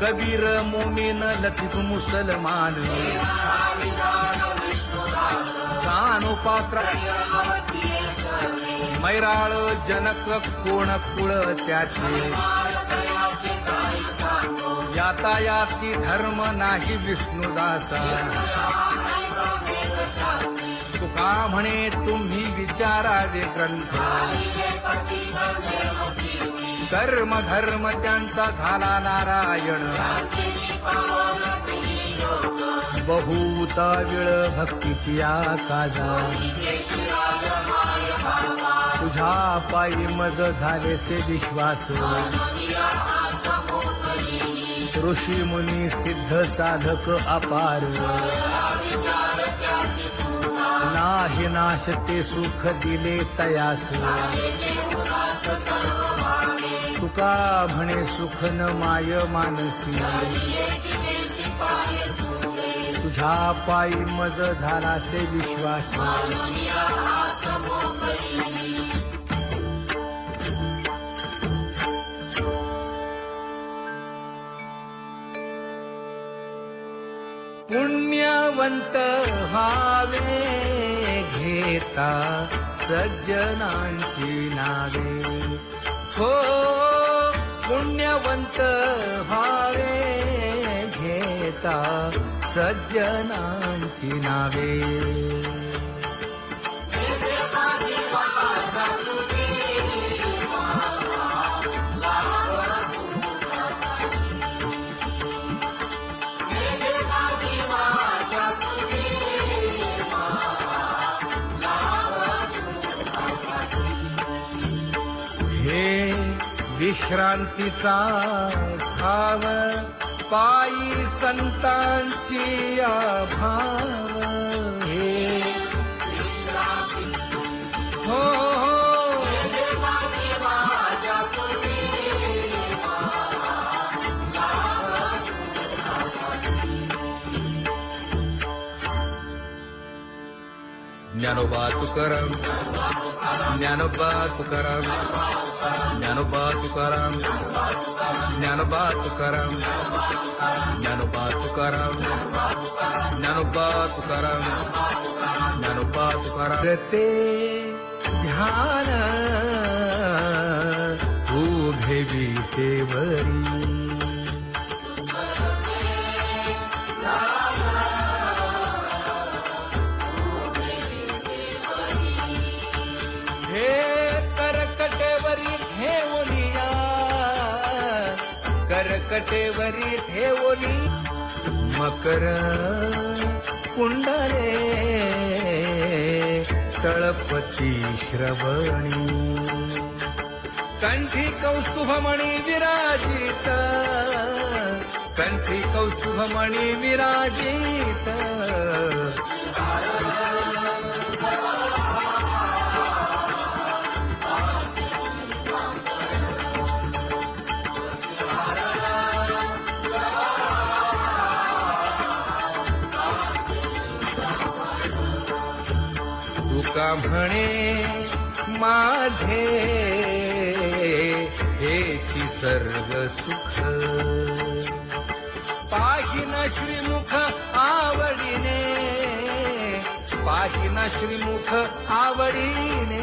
कबीर मोमीन लतीफ मुसलमान कानोपात्र मैराळ जनक कोण कुळ त्याचे यातायाती धर्म नाही विष्णुदासा तुका म्हणे तुम्ही विचारावे ग्रंथ कर्म धर्म त्यांचा झाला नारायण बहुता वेळ भक्तीची आकाजा तुझ्या पायी मज झालेसे विश्वास ऋषी मुनी सिद्ध साधक अपार नाही नाश ते सुख दिले तयास तुका म्हणे सुख न माय मानसी तुझ्या पायी मज झालासे विश्वास पुण्यवंत व्हावे घेता सज्जनांची नावे हो पुण्यवंत व्हावे घेता सज्जनांची नावे हे विश्रांतीचा भाव पायी संतांची अभाव हे हो ज्ञानोबा तुकाराम ज्ञानोबा तुकाराम ज्ञानोबा तुकाराम ज्ञानोबा तुकाराम ज्ञानोबा तुकाराम ज्ञानोबा तुकाराम ज्ञानोबा तुकाराम ते ध्यान उभे विटेवरी करकटेवरी ठेवली मकर कुंडले तळपती श्रवणी कंठी कौस्तुभमणी विराजित कंठी कौस्तुभमणी विराजित तुका म्हणे माझे हेची सर्व सुख पाहिन श्रीमुख आवडीने पाहिन श्रीमुख आवडीने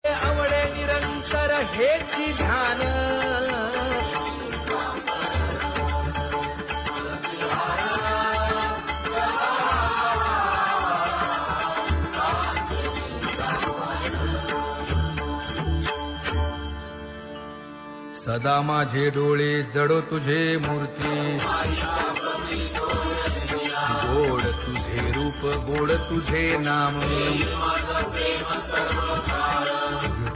आवडे निरंतर हेची ध्यान सदा माझे डोळे जडो तुझे मूर्ती गोड तुझे रूप गोड तुझे नाम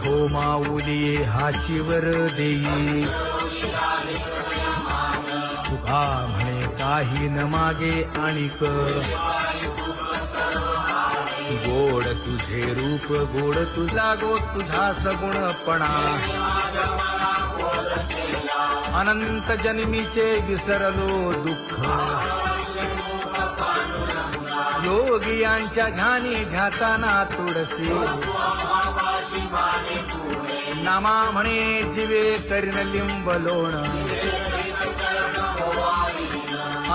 विठो माऊली हाचीवर देई तुका म्हणे काही न मागे आणिक गोड तुझे रूप गोड तुझा गो तुझा सगुणपणा अनंत जन्मीचे विसरलो दुःख योगियांच्या ध्यानी ध्याताना तुळसी नामा म्हणे जीवे करीन लिंब लोण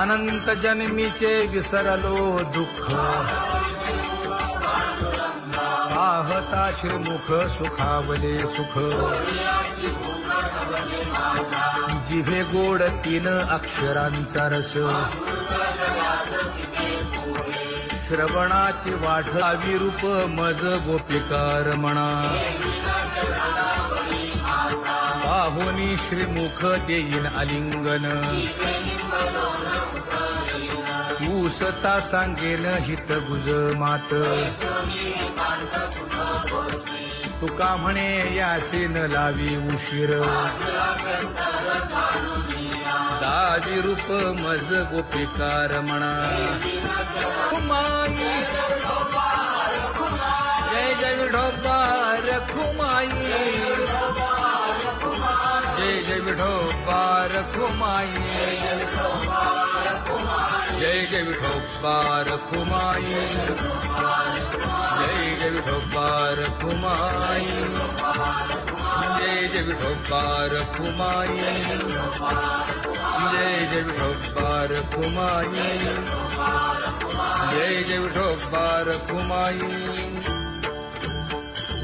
अनंत जन्मीचे विसरलो दुःख पाहता श्रीमुख सुखावले सुख जिभे गोड 3 अक्षरांचा रस श्रवणाची वाढ विरूप मज गोपिकार म्हणा पाहुनी श्रीमुख देईन आलिंगन ऊसता सांगेन हित गुज मात तुका म्हणे यासीन लावी उशीर दावी रूप मज गोपिकार म्हणा खुमाई जय जय विठोबार खुमाई जय जय विठोबार खुमाई जय जय विठोबार खुमाई जय जय विठोबार खुमाई जय जय विठोबार खुमाई जय जय विठोबार खुमाई जय जय विठोबार खुमाई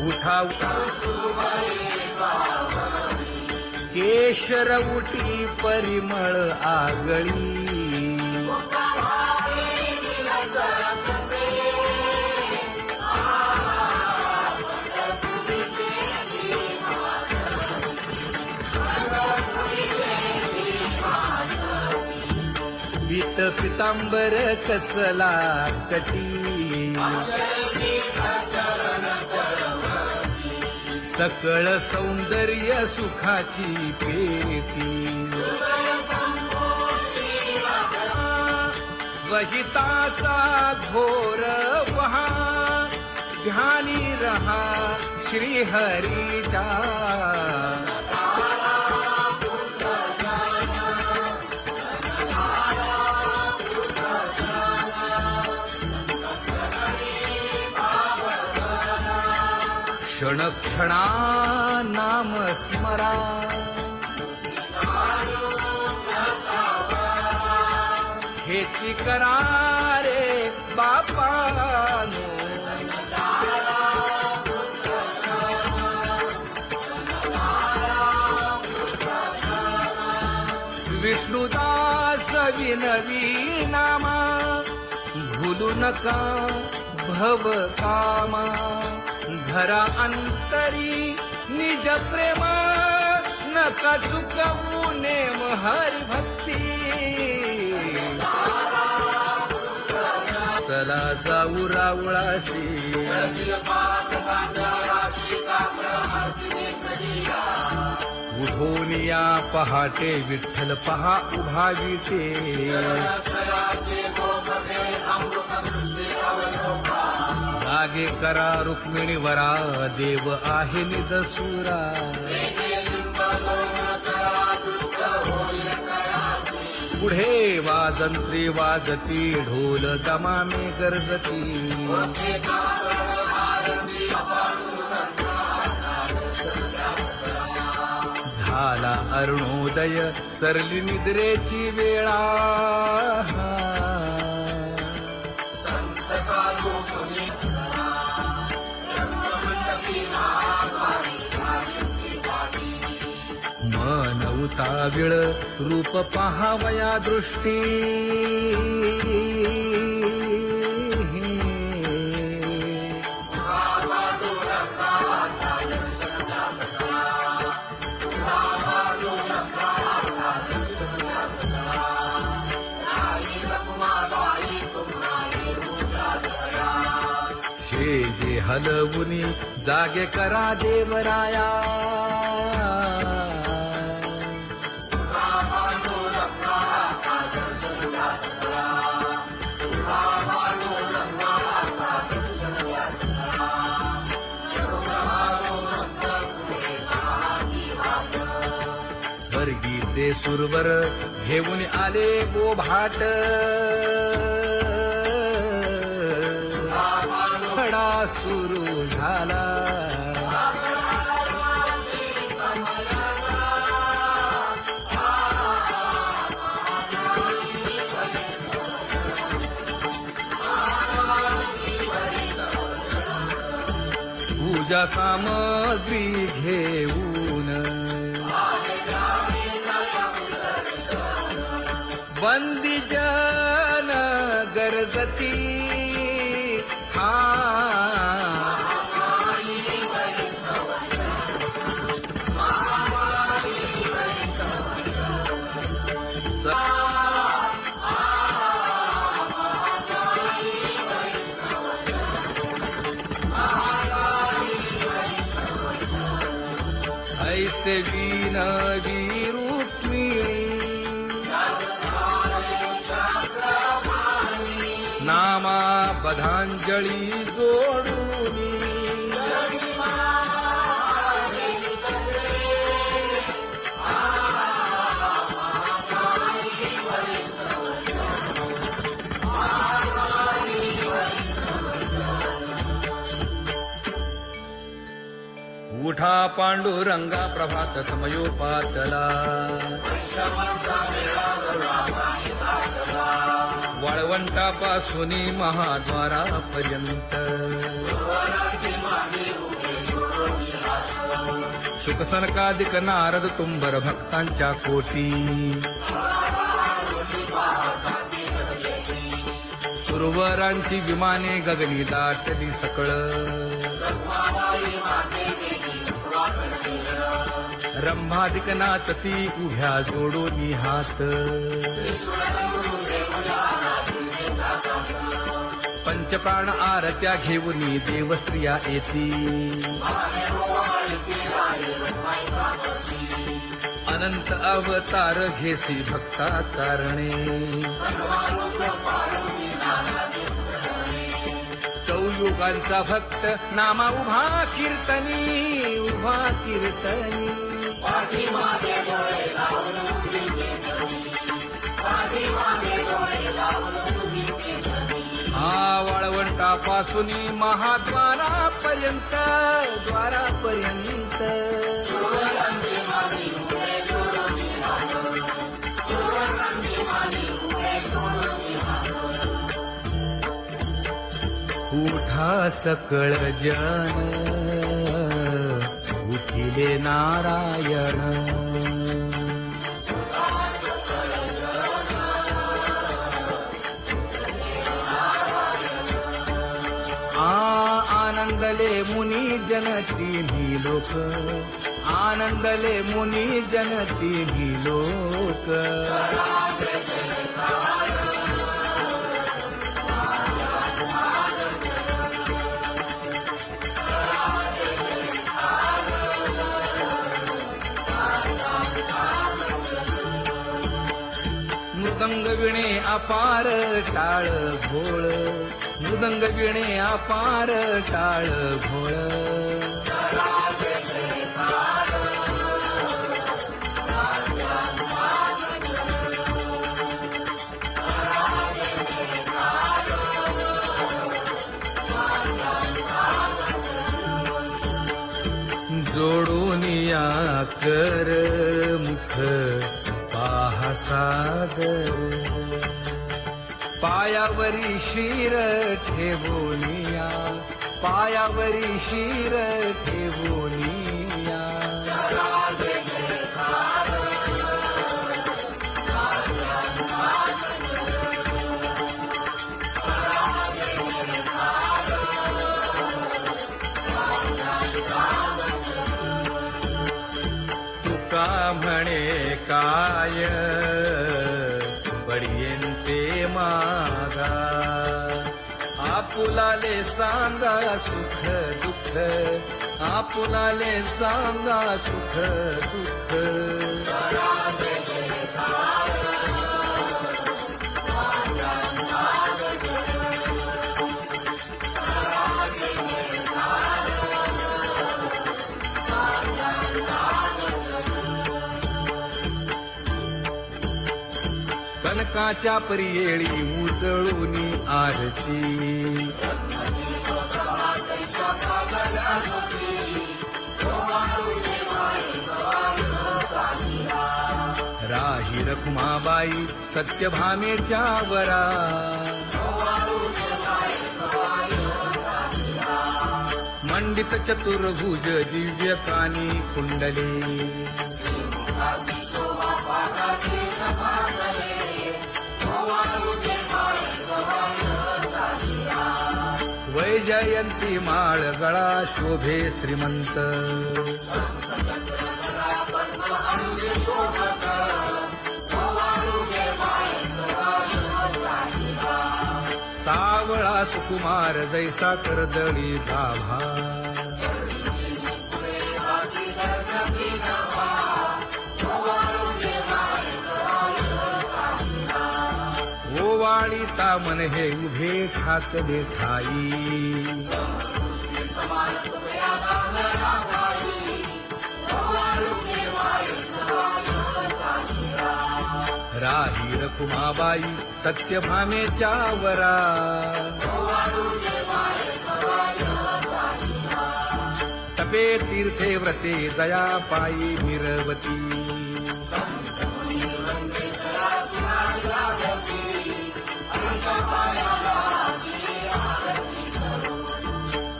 उठा केशर उठी परिमळ आगळी पीत पितांबर कसला कटी सकळ सौंदर्य सुखाची पेटी स्वहिताचा घोर वहा ध्यानी रहा श्रीहरीचा क्षण क्षणा नाम स्मरा हेची करा रे बापानो विष्णुदास विनवी नामा भूलू नका भव कामा धरा अंतरी निज प्रेमा नका चुकवू नेम हरी भक्ती चला जाऊ रावळाशी उठोनिया पहाटे विठ्ठल पहा उभा विटे जागे करा रुक्मिणी वरा देव आहे निदसुरा पुढे वाजंत्री वाजती ढोल दमामे गरजती झाला अरुणोदय सरली निद्रेची वेळा मन उताविळ रूप पहावया दृष्टी जे हलवुनी जागे करा देवराया स्वर्गी ते सुरवर घेऊन आले बोभाट खडा सुरू झाला पूजा सामग्री घेऊन बंदी जन गरजती ऐसे विनवी रुक्मिणी नामा बधांजळी जोडूनी उठा पांडुरंगा प्रभात समयोपातला वाळवंटापासून महाद्वारापर्यंत शुकसनकादिक नारद तुंबर भक्तांच्या कोटी सुरवरांची विमाने गगनी दाटली सकळ रंभादिक नाचती उभ्या जोडोनी हात पंचप्राण आरत्या घेऊनी देवस्त्रिया येती अनंत अवतार घेसी भक्ता तारणे चौयुगांचा भक्त नामा उभा कीर्तनी उभा कीर्तनी वाळवंटापासून महाद्वारापर्यंत द्वारापर्यंत उठा सकळ जन उठिले नारायण आनंदले मुनी जन तिन्ही लोक आनंदले मुनी जन तिन्ही लोक मृदंग विणे अपार टाळ भोळ मृदंग विणे अपार टाळ भोळ जोडूनिया कर मुख पाहा सागर पायावरी शिर ठेवोनिया पायावरी शिर ठेवोनिया तुका म्हणे काय बडियेंते मागा आपुलाले सांगा सुख दुःख आपुलाले सांगा सुख दुःख सनकाच्या परियेळी उजळूनी आरती राही रखुमाबाई सत्यभामेच्या वरा मंडित चतुर्भुज दिव्य कानी कुंडले वैजयंती माळ गळा शोभे श्रीमंत सावळा सुकुमार जैसा कर्दळी गाभा ओवाळी तामन हे उभे ठाकले ठाई राही रखुमाबाई सत्यभामेच्या वरा तपे तीर्थे व्रते जया पायी मिरवती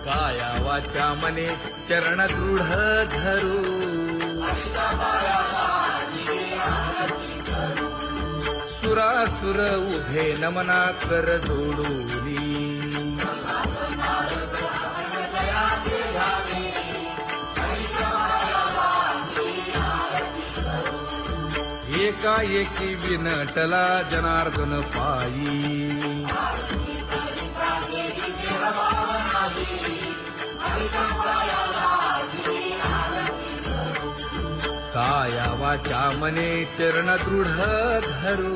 काया वाचा मने चरण दृढ धरू सुरासुर उभे नमना कर जोडूनी एकाएकी विनटला जनार्दन पायी काया वाचा मने चरण दृढ धरू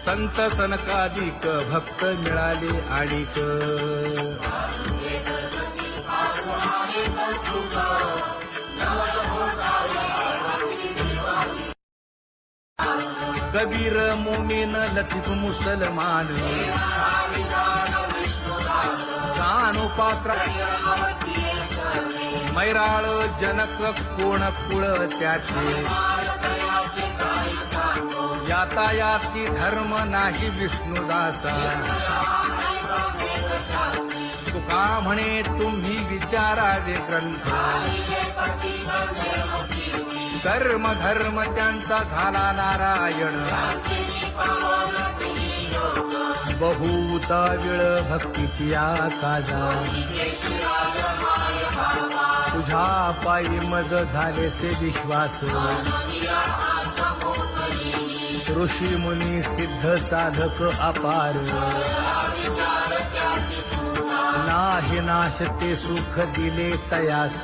संत सनकाधिक भक्त मिळाले आणिक कबीर मोमीन लतीफ मुसलमान कानोपात्रा मैराळ जनक कोण कुळ त्याचे यातायाती धर्म नाही विष्णुदासा तुका म्हणे तुम्ही विचारावे ग्रंथ कर्म धर्म त्यांचा झाला नारायण बहुता वेळ भक्तीची आकाजा तुझ्या पायी मज झालेसे विश्वास ऋषी मुनी सिद्ध साधक अपार नाही नाश ते सुख दिले तयास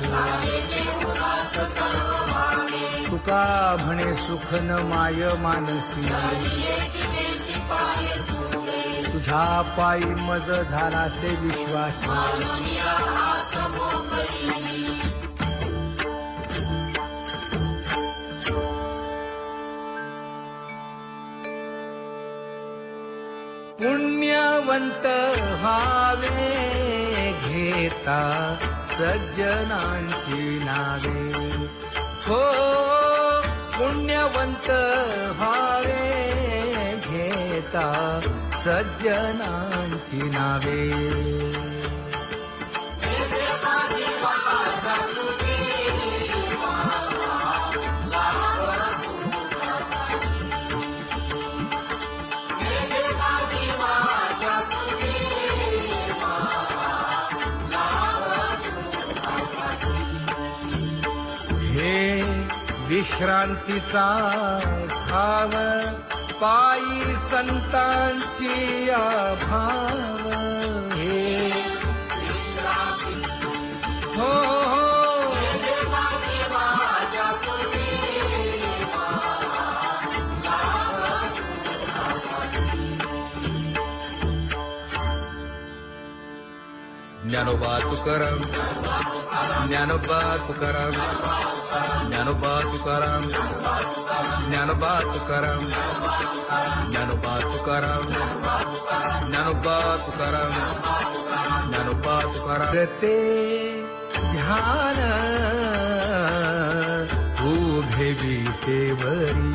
तुका म्हणे सुख न माय मानसी तुझ्या पायी मज झालासे विश्वास पुण्यवंत व्हावे घेता सज्जनांची नावे हो पुण्यवंत व्हावे घेता सज्जनांची नावे हे विश्रांतीचा भाव पायी संतांची अभाव हे हो ज्ञानोबा तुकाराम ज्ञानोबा तुकाराम ज्ञानोबा तुकाराम ज्ञानोबा तुकाराम ज्ञानोबा तुकाराम ज्ञानोबा तुकाराम ज्ञानोबा तुकाराम ते ध्यान उभे विटेवरी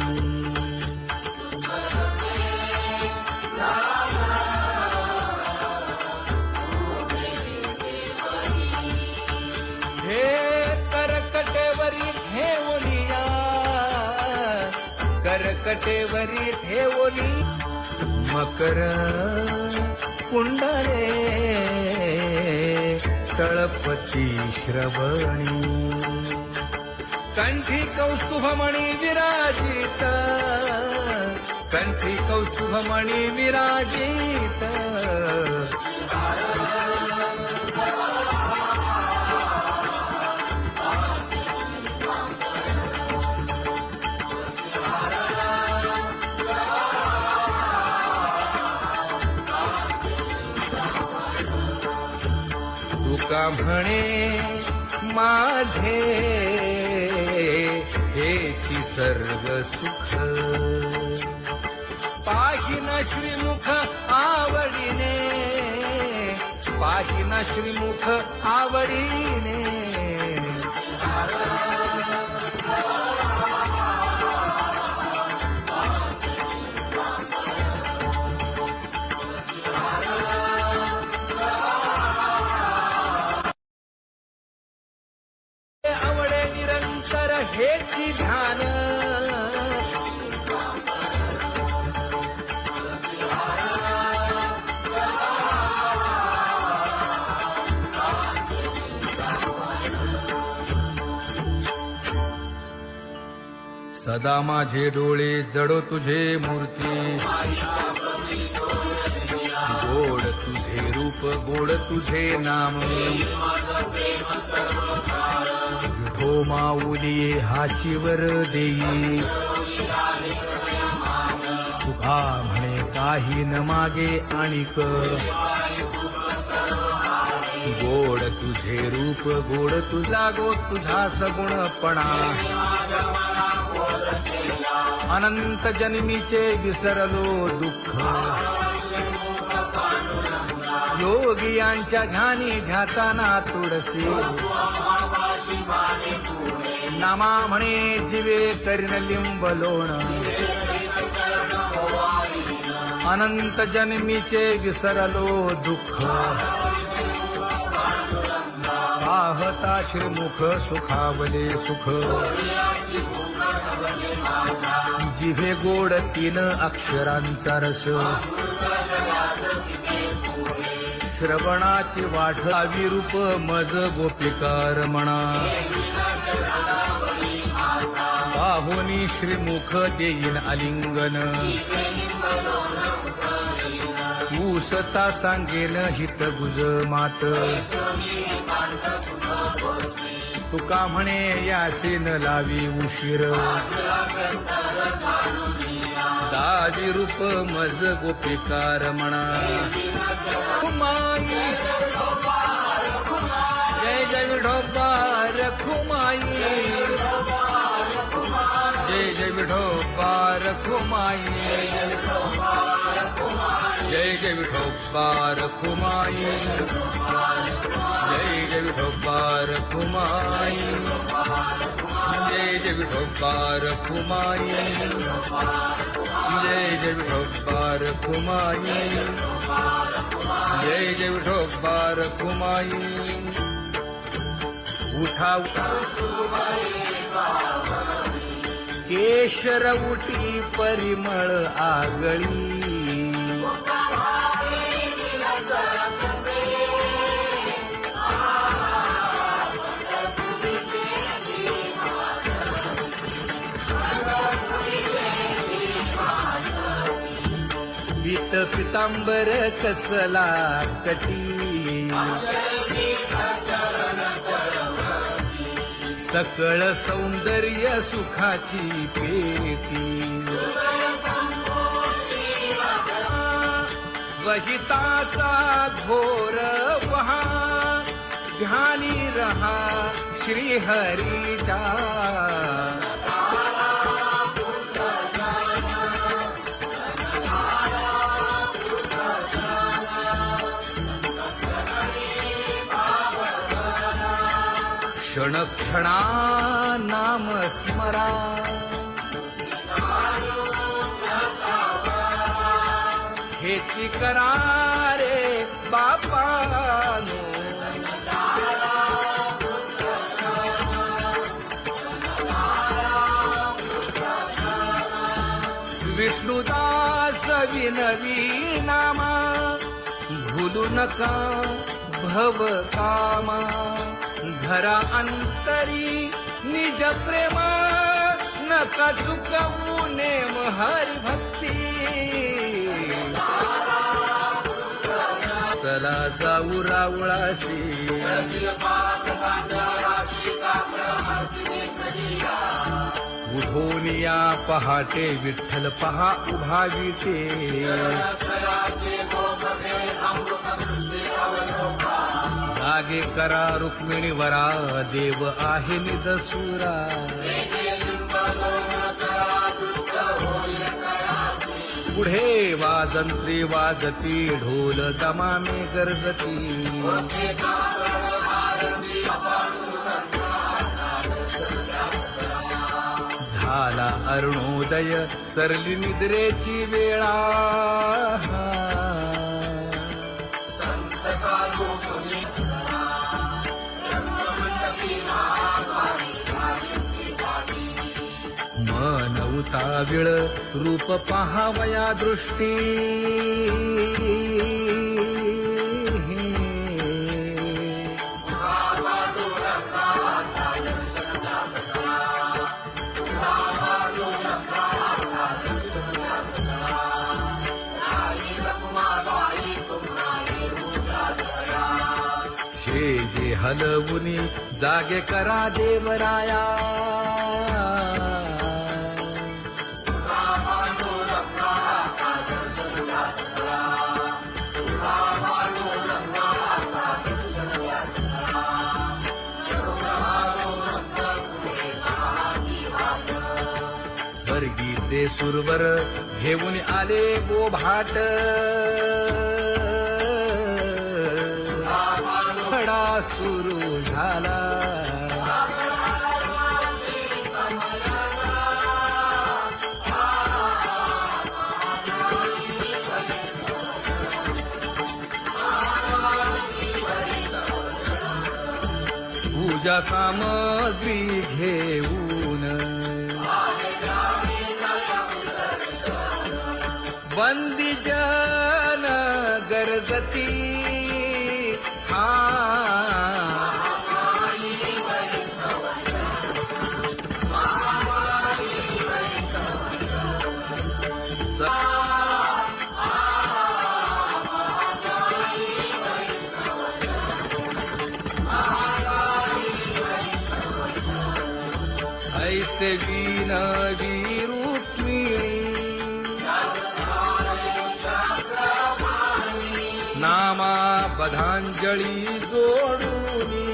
हे करकटेवरी ठेवलिया करकटेवरी ठेवली मकर कुंडले तळपती श्रवणी कंठी कौस्तुभमणी विराजित कंठी कौस्तुभमणी विराजित तुका म्हणे माझे हेची सर्व सुख पाहिना श्रीमुख आवडीने पाहिना श्रीमुख आवडीने आवडे निरंतर हेची ध्यान सदा माझे डोळे जडो तुझे मूर्ती गोड तुझे रूप गोड तुझे नाम विठो माऊली हाचीवर देई तुका म्हणे काही न मागे आणिक गोड तुझे रूप गोड तुझा गो तुझा सगुणपणा अनंत जन्मीचे विसरलो दुःख योगियांच्या ध्यानी ध्याताना तुळसी नामा म्हणे जीवे करीन लिंब लोण अनंत जन्मीचे विसरलो दुःख पाहता श्रीमुख सुखावले सुख जिभे गोड 3 अक्षरांचा रस श्रवणाची वाढ विरूप मज गोपिकार म्हणा पाहुनी श्रीमुख देईन आलिंगन ऊसता सांगेन हित गुज मात तुका म्हणे यासीन लावी उशीर दावी रूप मज गोपिकार म्हणा जय जय विठोबा रखुमाई जय जय विठोबा रखुमाई जय जय विठोबा रखुमाई जय जय विठोबा रखुमाई जय जय विठोबा रखुमाई जय जय विठोबा रखुमाई जय जय विठोबा रखुमाई उठा केशर उठी परिमळ आगळी पीत पितांबर कसला कटी सकळ सौंदर्य सुखाची पेटी स्वहिताचा घोर वहा ध्यानी रहा श्रीहरीचा क्षण क्षणा नाम स्मरा हेची करा रे बापानो विष्णुदास विनवी नामा भूलू नका भव कामा घरा अंतरी निज प्रेमा नका चुकवू नेम हरी भक्ती चला जाऊ रावळाशी उठोनिया पहाटे विठ्ठल पहा उभा विटे जागे करा रुक्मिणी वरा देव आहे निदसुरा पुढे वाजंत्री वाजती ढोल दमामे गरजती झाला अरुणोदय सरली निद्रेची वेळा मन उताविळ रूप पहावया दृष्टी जे हलवुनी जागे करा देवराया स्वर्गीचे सुरवर घेऊन आले बोभाट खडा सुरू झाला पूजा सामग्री घेऊन बंदी जन गरजती ऐसे विनवी रुक्मिणी नामा बधांजळी जोडूनी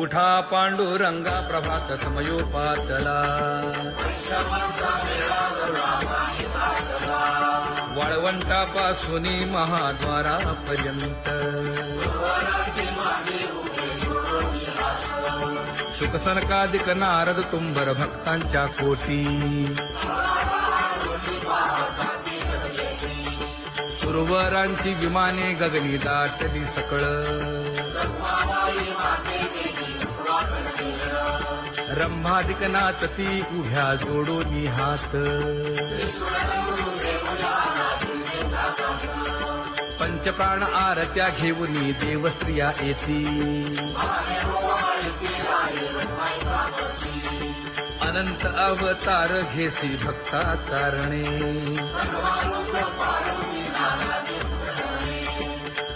उठा पांडुरंगा प्रभात समयोपातला वाळवंटापासून महाद्वारापर्यंत शुकसनकादिक नारद तुंबर भक्तांच्या कोटी सुरवरांची विमाने गगनी दाटली सकळ रंभादिक नाचती उभ्या जोडोनी हात पंचप्राण आरत्या घेऊनी देवस्त्रिया येती अनंत अवतार घेसी भक्ता तारणे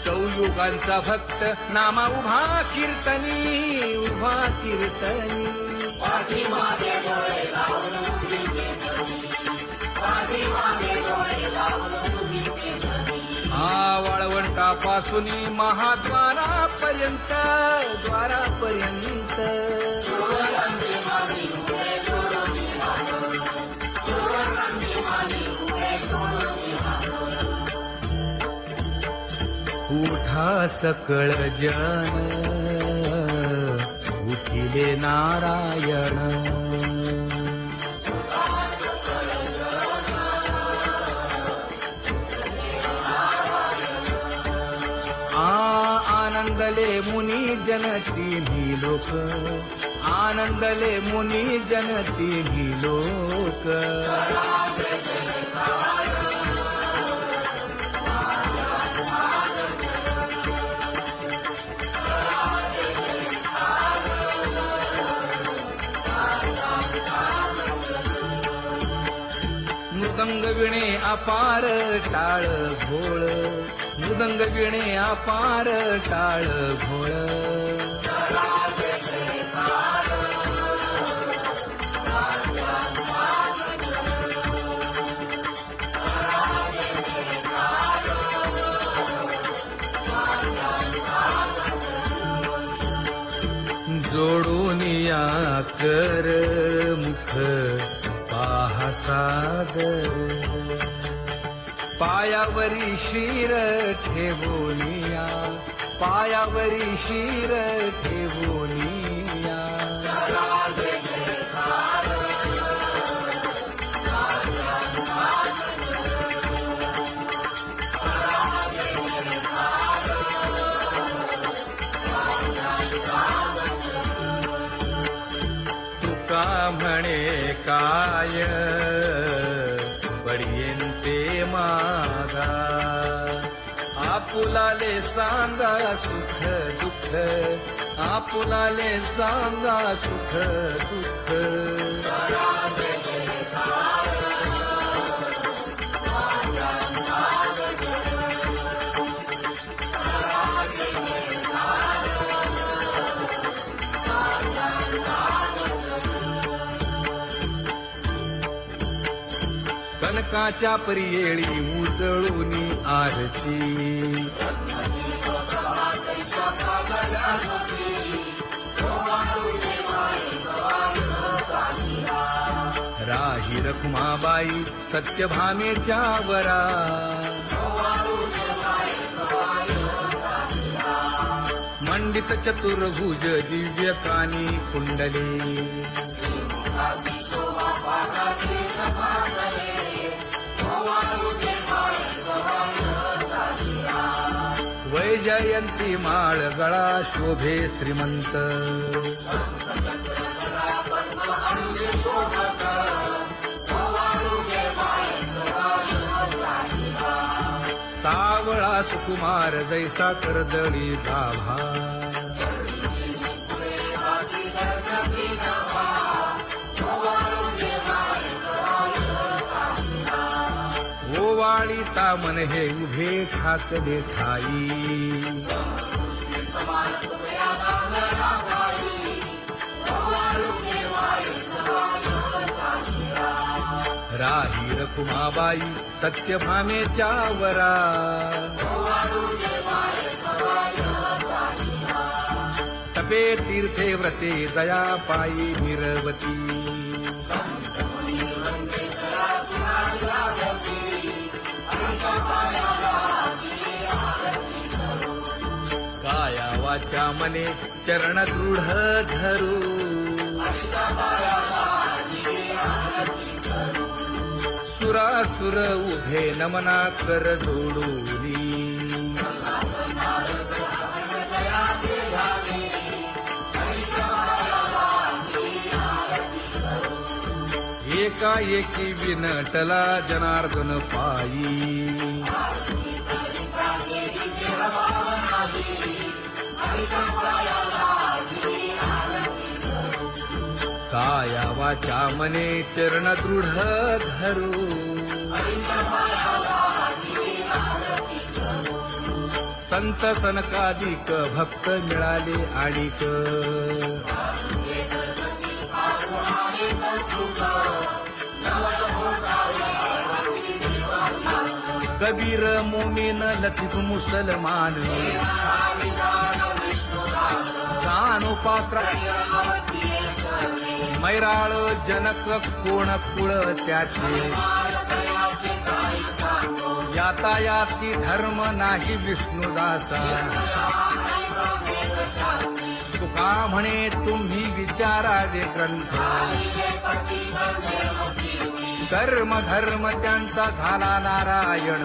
चौयुगांचा भक्त नामा उभा कीर्तनी उभा कीर्तनी वाळवंटा पासूनी महाद्वारापर्यंत द्वारापर्यंत उठा सकळ जन उठिले नारायण आनंदले मुनी जन तिन्ही लोक आनंदले मुनी जन तिन्ही लोक मृदंग विणे अपार टाळ भोळ मृदंग विणे अपार टाळ भोळ जोडून या कर मुख पाहा सागर पायावरी शिर ठेवोनिया पायावरी शिर ठेवोनिया तुका म्हणे काय बडियेंते मागा आपुलाले सांगा सुख दुःख आपुलाले सांगा सुख दुःख कनकाच्या परियेळी उजळूनी आरती राही रखुमाबाई सत्यभामेच्या वरा मंडित चतुर्भुज दिव्य कानी कुंडले वैजयंती माळ गळा शोभे श्रीमंत सावळा सुकुमार जैसा कर्दळी गाभा ओवाळी तामन हे उभे ठाकले ठाई राही रखुमाबाई सत्यभामेच्या वरा तपे तीर्थे व्रते जया पायी निरवती काया वाचा मने चरण दृढ धरू सुरासुर उभे नमना कर जोडूनी एकाएकी विनटला जनार्दन पायी काया वाचा मने चरण दृढ धरू संत सनकादिक भक्त मिळाले आणिक कबीर मोमीन लतीफ मुसलमान जानो पात्र मैराळ जनक कोण कुळ त्याचे यातायाती धर्म नाही विष्णुदासा तुका म्हणे तुम्ही विचारावे ग्रंथ कर्म धर्म त्यांचा झाला नारायण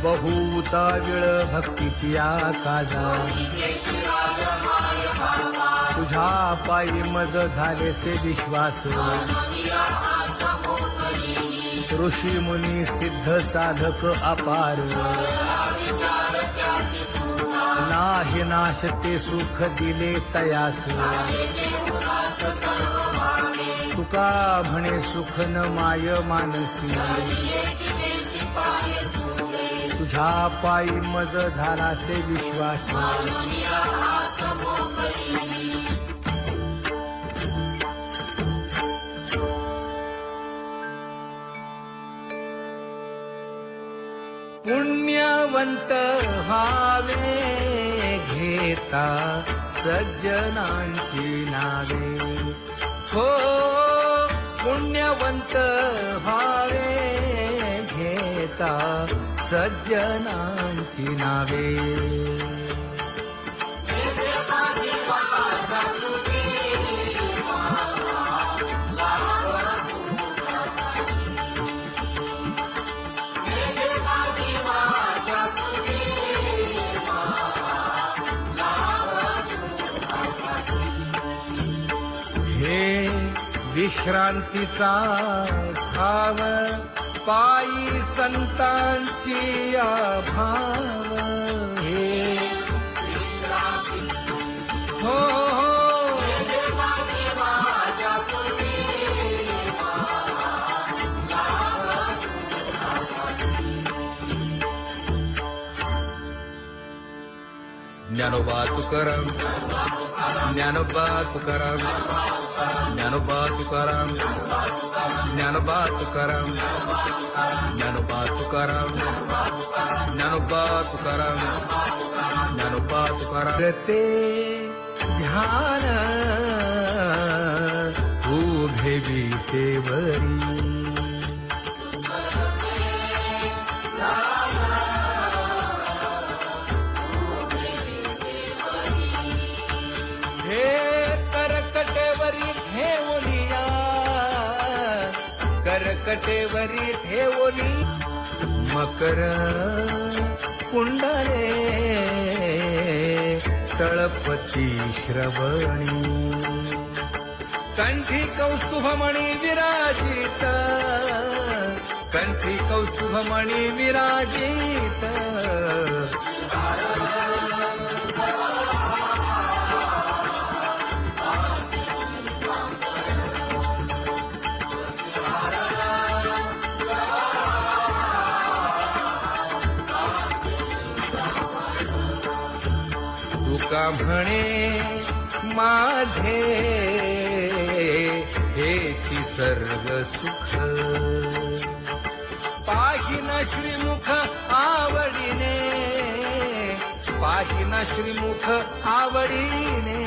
बहुता वेळ भक्तीची आकाजा तुझ्या पायी मज झालेसे विश्वास ऋषी मुनी सिद्ध साधक अपार नाही नाश ते सुख दिले तयास तुका म्हणे सुख न माय मानसी तुझ्या पायी मज झालासे विश्वास पुण्यवंत व्हावे घेता सज्जनांची नावे हो पुण्यवंत व्हावे घेता सज्जनांची नावे हे विश्रांतीचा भाव पायी संतांची भाव हे हो ज्ञानोबा तुकाराम ज्ञानोबा तुकाराम ज्ञानोबा तुकाराम ज्ञानोबा तुकाराम ज्ञानोबा तुकाराम ज्ञानोबा तुकाराम ज्ञानोबा तुकाराम ते ध्यान उभे विटेवरी करकटेवरी ठेवली मकर कुंडले तळपती श्रवणी कंठी कौस्तुभमणी विराजित कंठी कौस्तुभमणी विराजित तुका म्हणे माझे हेची सर्व सुख पाहिना श्रीमुख आवडीने पाहिना श्रीमुख आवडीने